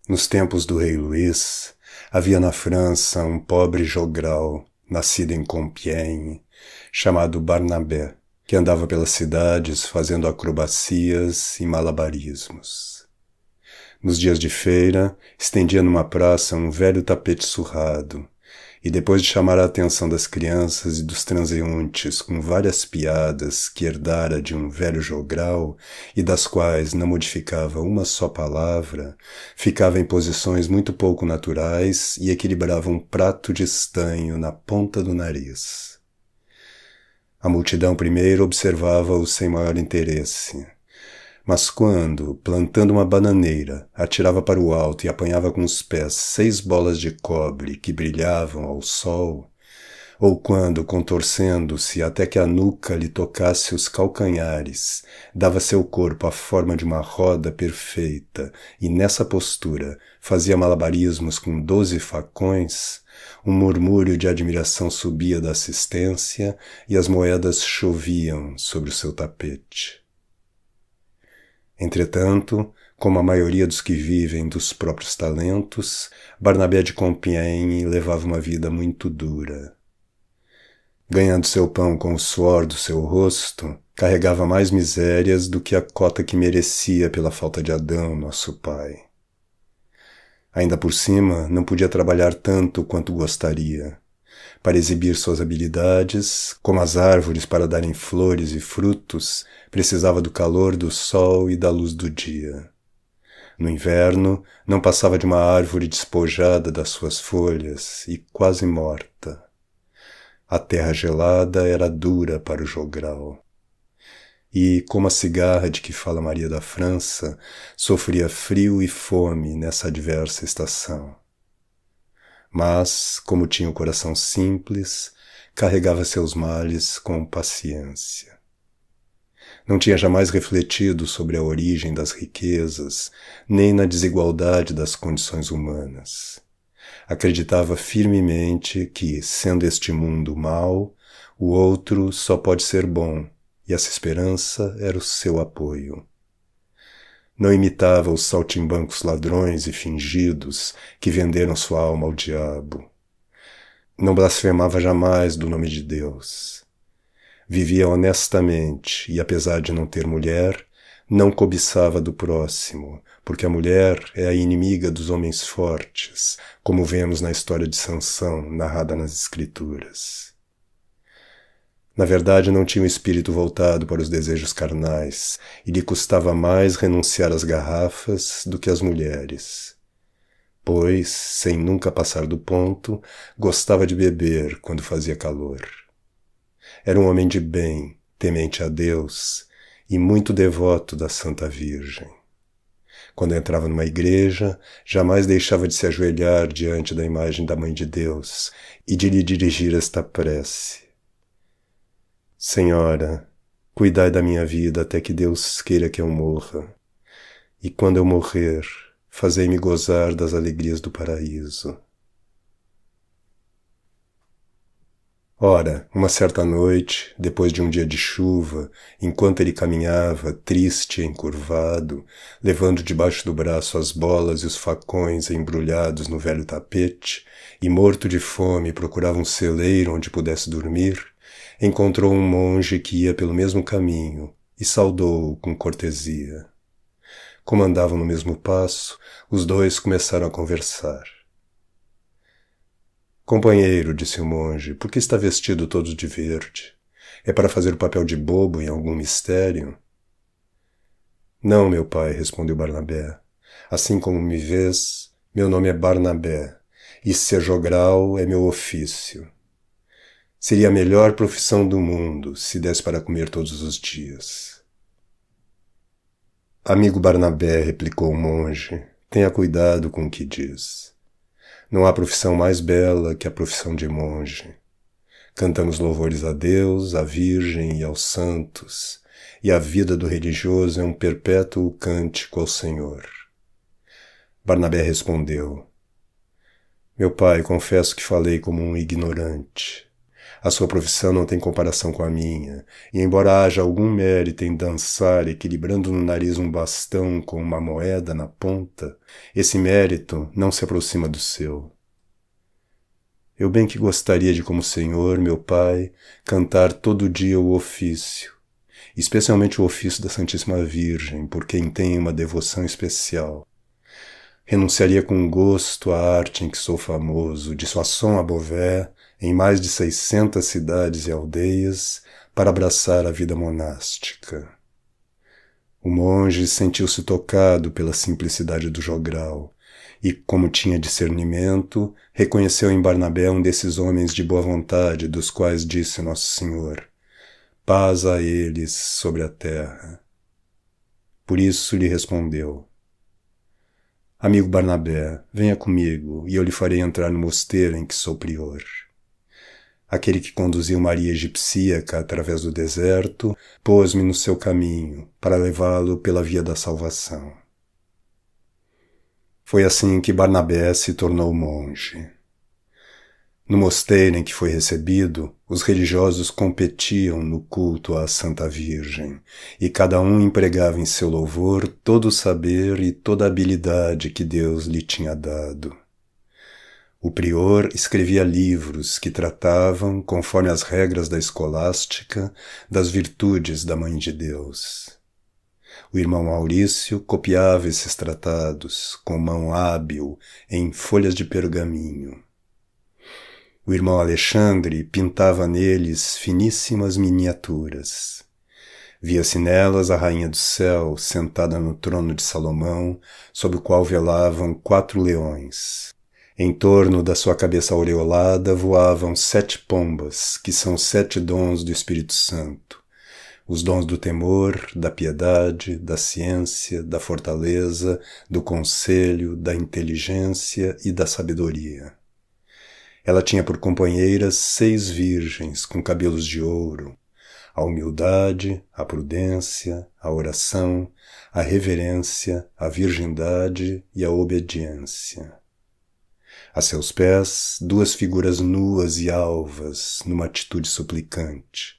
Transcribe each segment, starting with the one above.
Nos tempos do rei Luís, havia na França um pobre jogral, nascido em Compiègne, chamado Barnabé, que andava pelas cidades fazendo acrobacias e malabarismos. Nos dias de feira, estendia numa praça um velho tapete surrado, e depois de chamar a atenção das crianças e dos transeuntes com várias piadas que herdara de um velho jogral e das quais não modificava uma só palavra, ficava em posições muito pouco naturais e equilibrava um prato de estanho na ponta do nariz. A multidão primeiro observava-o sem maior interesse. Mas quando, plantando uma bananeira, atirava para o alto e apanhava com os pés 6 bolas de cobre que brilhavam ao sol, ou quando, contorcendo-se até que a nuca lhe tocasse os calcanhares, dava seu corpo a forma de uma roda perfeita e, nessa postura, fazia malabarismos com 12 facões, um murmúrio de admiração subia da assistência e as moedas choviam sobre o seu tapete. Entretanto, como a maioria dos que vivem dos próprios talentos, Barnabé de Compiègne levava uma vida muito dura. Ganhando seu pão com o suor do seu rosto, carregava mais misérias do que a cota que merecia pela falta de Adão, nosso pai. Ainda por cima, não podia trabalhar tanto quanto gostaria. Para exibir suas habilidades, como as árvores para darem flores e frutos, precisava do calor do sol e da luz do dia. No inverno, não passava de uma árvore despojada das suas folhas e quase morta. A terra gelada era dura para o jogral. E, como a cigarra de que fala Maria da França, sofria frio e fome nessa adversa estação. Mas, como tinha o coração simples, carregava seus males com paciência. Não tinha jamais refletido sobre a origem das riquezas, nem na desigualdade das condições humanas. Acreditava firmemente que, sendo este mundo mau, o outro só pode ser bom, e essa esperança era o seu apoio. Não imitava os saltimbancos ladrões e fingidos que venderam sua alma ao diabo. Não blasfemava jamais do nome de Deus. Vivia honestamente e, apesar de não ter mulher, não cobiçava do próximo, porque a mulher é a inimiga dos homens fortes, como vemos na história de Sansão, narrada nas Escrituras. Na verdade, não tinha o espírito voltado para os desejos carnais, e lhe custava mais renunciar às garrafas do que às mulheres. Pois, sem nunca passar do ponto, gostava de beber quando fazia calor. Era um homem de bem, temente a Deus, e muito devoto da Santa Virgem. Quando entrava numa igreja, jamais deixava de se ajoelhar diante da imagem da Mãe de Deus e de lhe dirigir esta prece. Senhora, cuidai da minha vida até que Deus queira que eu morra, e quando eu morrer, fazei-me gozar das alegrias do paraíso. Ora, uma certa noite, depois de um dia de chuva, enquanto ele caminhava, triste e encurvado, levando debaixo do braço as bolas e os facões embrulhados no velho tapete, e morto de fome procurava um celeiro onde pudesse dormir, encontrou um monge que ia pelo mesmo caminho e saudou-o com cortesia. Como andavam no mesmo passo, os dois começaram a conversar. Companheiro, disse o monge, por que está vestido todo de verde? É para fazer o papel de bobo em algum mistério? Não, meu pai, respondeu Barnabé. Assim como me vês, meu nome é Barnabé, e ser jogral é meu ofício. Seria a melhor profissão do mundo, se desse para comer todos os dias. Amigo Barnabé, replicou o monge, tenha cuidado com o que diz. Não há profissão mais bela que a profissão de monge. Cantamos louvores a Deus, à Virgem e aos santos, e a vida do religioso é um perpétuo cântico ao Senhor. Barnabé respondeu, meu pai, confesso que falei como um ignorante. A sua profissão não tem comparação com a minha, e embora haja algum mérito em dançar equilibrando no nariz um bastão com uma moeda na ponta, esse mérito não se aproxima do seu. Eu bem que gostaria de, como senhor, meu pai, cantar todo dia o ofício, especialmente o ofício da Santíssima Virgem, por quem tenho uma devoção especial. Renunciaria com gosto à arte em que sou famoso, de Soissons a Beauvais, em mais de 600 cidades e aldeias, para abraçar a vida monástica. O monge sentiu-se tocado pela simplicidade do jogral e, como tinha discernimento, reconheceu em Barnabé um desses homens de boa vontade dos quais disse Nosso Senhor: paz a eles sobre a terra. Por isso lhe respondeu: amigo Barnabé, venha comigo e eu lhe farei entrar no mosteiro em que sou prior. Aquele que conduziu Maria egipcíaca através do deserto, pôs-me no seu caminho para levá-lo pela via da salvação. Foi assim que Barnabé se tornou monge. No mosteiro em que foi recebido, os religiosos competiam no culto à Santa Virgem, e cada um empregava em seu louvor todo o saber e toda a habilidade que Deus lhe tinha dado. O prior escrevia livros que tratavam, conforme as regras da escolástica, das virtudes da Mãe de Deus. O irmão Maurício copiava esses tratados, com mão hábil, em folhas de pergaminho. O irmão Alexandre pintava neles finíssimas miniaturas. Via-se nelas a Rainha do Céu sentada no trono de Salomão, sob o qual velavam 4 leões. Em torno da sua cabeça aureolada voavam 7 pombas, que são 7 dons do Espírito Santo. Os dons do temor, da piedade, da ciência, da fortaleza, do conselho, da inteligência e da sabedoria. Ela tinha por companheiras 6 virgens com cabelos de ouro, a humildade, a prudência, a oração, a reverência, a virgindade e a obediência. A seus pés, 2 figuras nuas e alvas, numa atitude suplicante.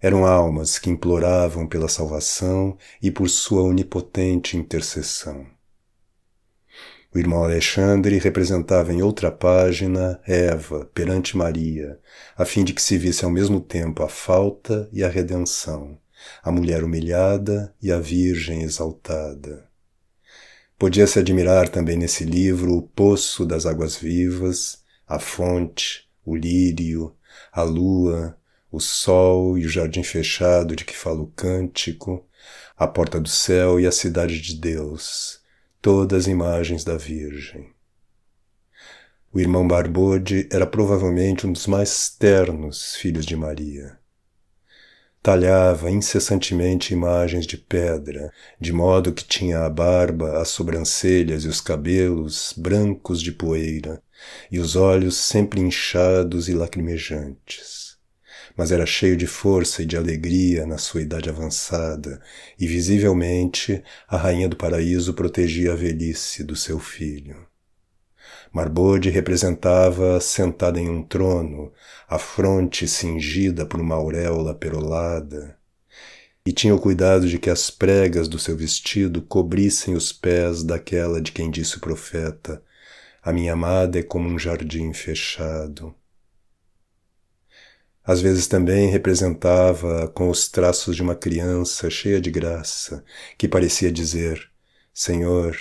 Eram almas que imploravam pela salvação e por sua onipotente intercessão. O irmão Alexandre representava em outra página Eva perante Maria, a fim de que se visse ao mesmo tempo a falta e a redenção, a mulher humilhada e a virgem exaltada. Podia-se admirar também nesse livro o poço das águas vivas, a fonte, o lírio, a lua, o sol e o jardim fechado de que fala o cântico, a porta do céu e a cidade de Deus, todas imagens da Virgem. O irmão Barbode era provavelmente um dos mais ternos filhos de Maria. Talhava incessantemente imagens de pedra, de modo que tinha a barba, as sobrancelhas e os cabelos brancos de poeira, e os olhos sempre inchados e lacrimejantes. Mas era cheio de força e de alegria na sua idade avançada, e visivelmente a rainha do paraíso protegia a velhice do seu filho. Marbode representava sentada em um trono, a fronte cingida por uma auréola perolada, e tinha o cuidado de que as pregas do seu vestido cobrissem os pés daquela de quem disse o profeta: a minha amada é como um jardim fechado. Às vezes também representava com os traços de uma criança cheia de graça, que parecia dizer: Senhor,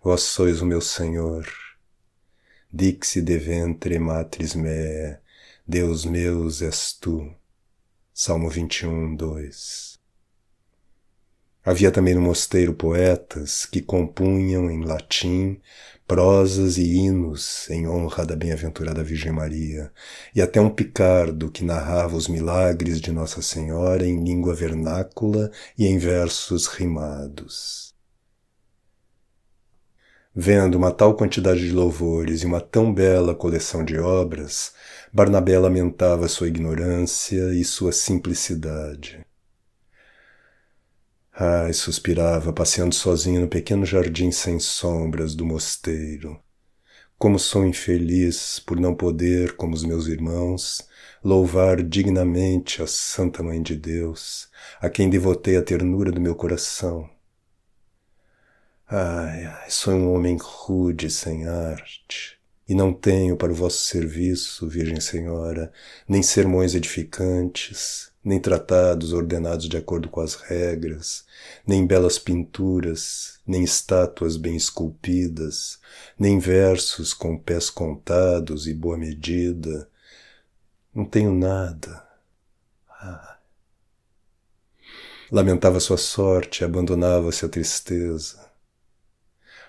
vós sois o meu Senhor. Dixi de ventre matris meae, Deus meus és tu. Salmo 21, 2. Havia também no mosteiro poetas que compunham em latim prosas e hinos em honra da bem-aventurada Virgem Maria, e até um picardo que narrava os milagres de Nossa Senhora em língua vernácula e em versos rimados. Vendo uma tal quantidade de louvores e uma tão bela coleção de obras, Barnabé lamentava sua ignorância e sua simplicidade. Ai, suspirava, passeando sozinho no pequeno jardim sem sombras do mosteiro. Como sou infeliz por não poder, como os meus irmãos, louvar dignamente a Santa Mãe de Deus, a quem devotei a ternura do meu coração. Ai, sou um homem rude, sem arte, e não tenho para o vosso serviço, Virgem Senhora, nem sermões edificantes, nem tratados ordenados de acordo com as regras, nem belas pinturas, nem estátuas bem esculpidas, nem versos com pés contados e boa medida. Não tenho nada. Lamentava sua sorte e abandonava-se à tristeza.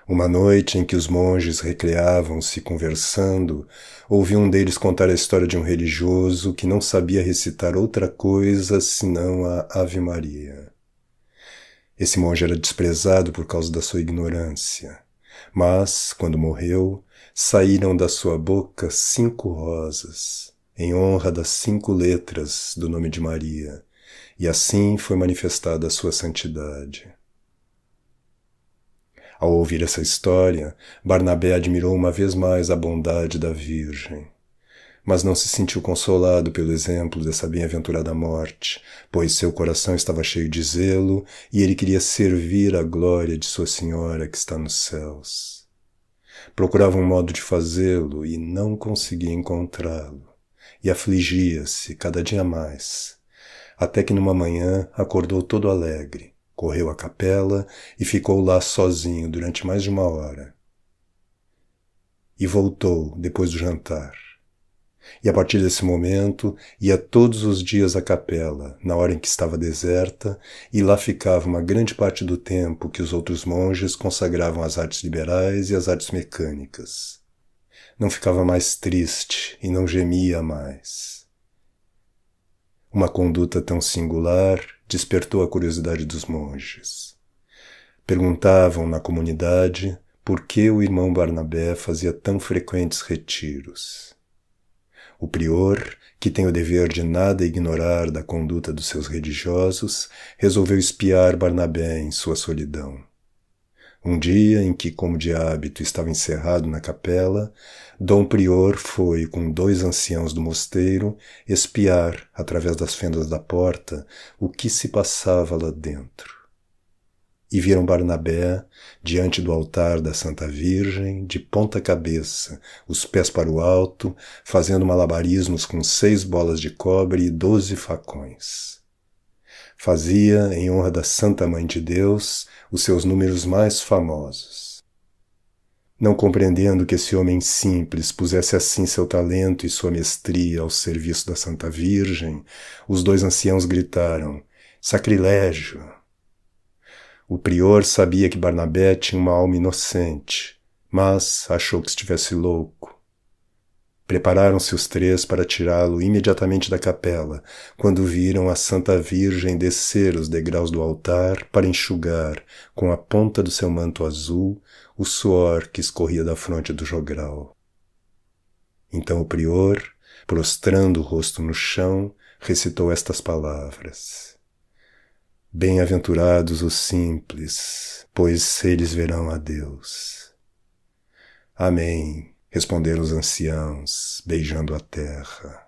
Uma noite em que os monges recreavam-se conversando, ouvi um deles contar a história de um religioso que não sabia recitar outra coisa senão a Ave Maria. Esse monge era desprezado por causa da sua ignorância, mas, quando morreu, saíram da sua boca 5 rosas, em honra das 5 letras do nome de Maria, e assim foi manifestada a sua santidade. Ao ouvir essa história, Barnabé admirou uma vez mais a bondade da Virgem, mas não se sentiu consolado pelo exemplo dessa bem-aventurada morte, pois seu coração estava cheio de zelo e ele queria servir a glória de Sua Senhora que está nos céus. Procurava um modo de fazê-lo e não conseguia encontrá-lo, e afligia-se cada dia mais, até que numa manhã acordou todo alegre, correu à capela e ficou lá sozinho durante mais de 1 hora. E voltou depois do jantar. E a partir desse momento ia todos os dias à capela, na hora em que estava deserta, e lá ficava uma grande parte do tempo que os outros monges consagravam às artes liberais e às artes mecânicas. Não ficava mais triste e não gemia mais. Uma conduta tão singular despertou a curiosidade dos monges. Perguntavam na comunidade por que o irmão Barnabé fazia tão frequentes retiros. O prior, que tem o dever de nada ignorar da conduta dos seus religiosos, resolveu espiar Barnabé em sua solidão. Um dia em que, como de hábito, estava encerrado na capela, Dom Prior foi, com 2 anciãos do mosteiro, espiar, através das fendas da porta, o que se passava lá dentro. E viram Barnabé, diante do altar da Santa Virgem, de ponta cabeça, os pés para o alto, fazendo malabarismos com 6 bolas de cobre e 12 facões. Fazia, em honra da Santa Mãe de Deus, os seus números mais famosos. Não compreendendo que esse homem simples pusesse assim seu talento e sua mestria ao serviço da Santa Virgem, os 2 anciãos gritaram: "Sacrilégio!" O prior sabia que Barnabé tinha uma alma inocente, mas achou que estivesse louco. Prepararam-se os 3 para tirá-lo imediatamente da capela, quando viram a Santa Virgem descer os degraus do altar para enxugar, com a ponta do seu manto azul, o suor que escorria da fronte do jogral. Então o prior, prostrando o rosto no chão, recitou estas palavras: "Bem-aventurados os simples, pois eles verão a Deus." "Amém", responderam os anciãos, beijando a terra.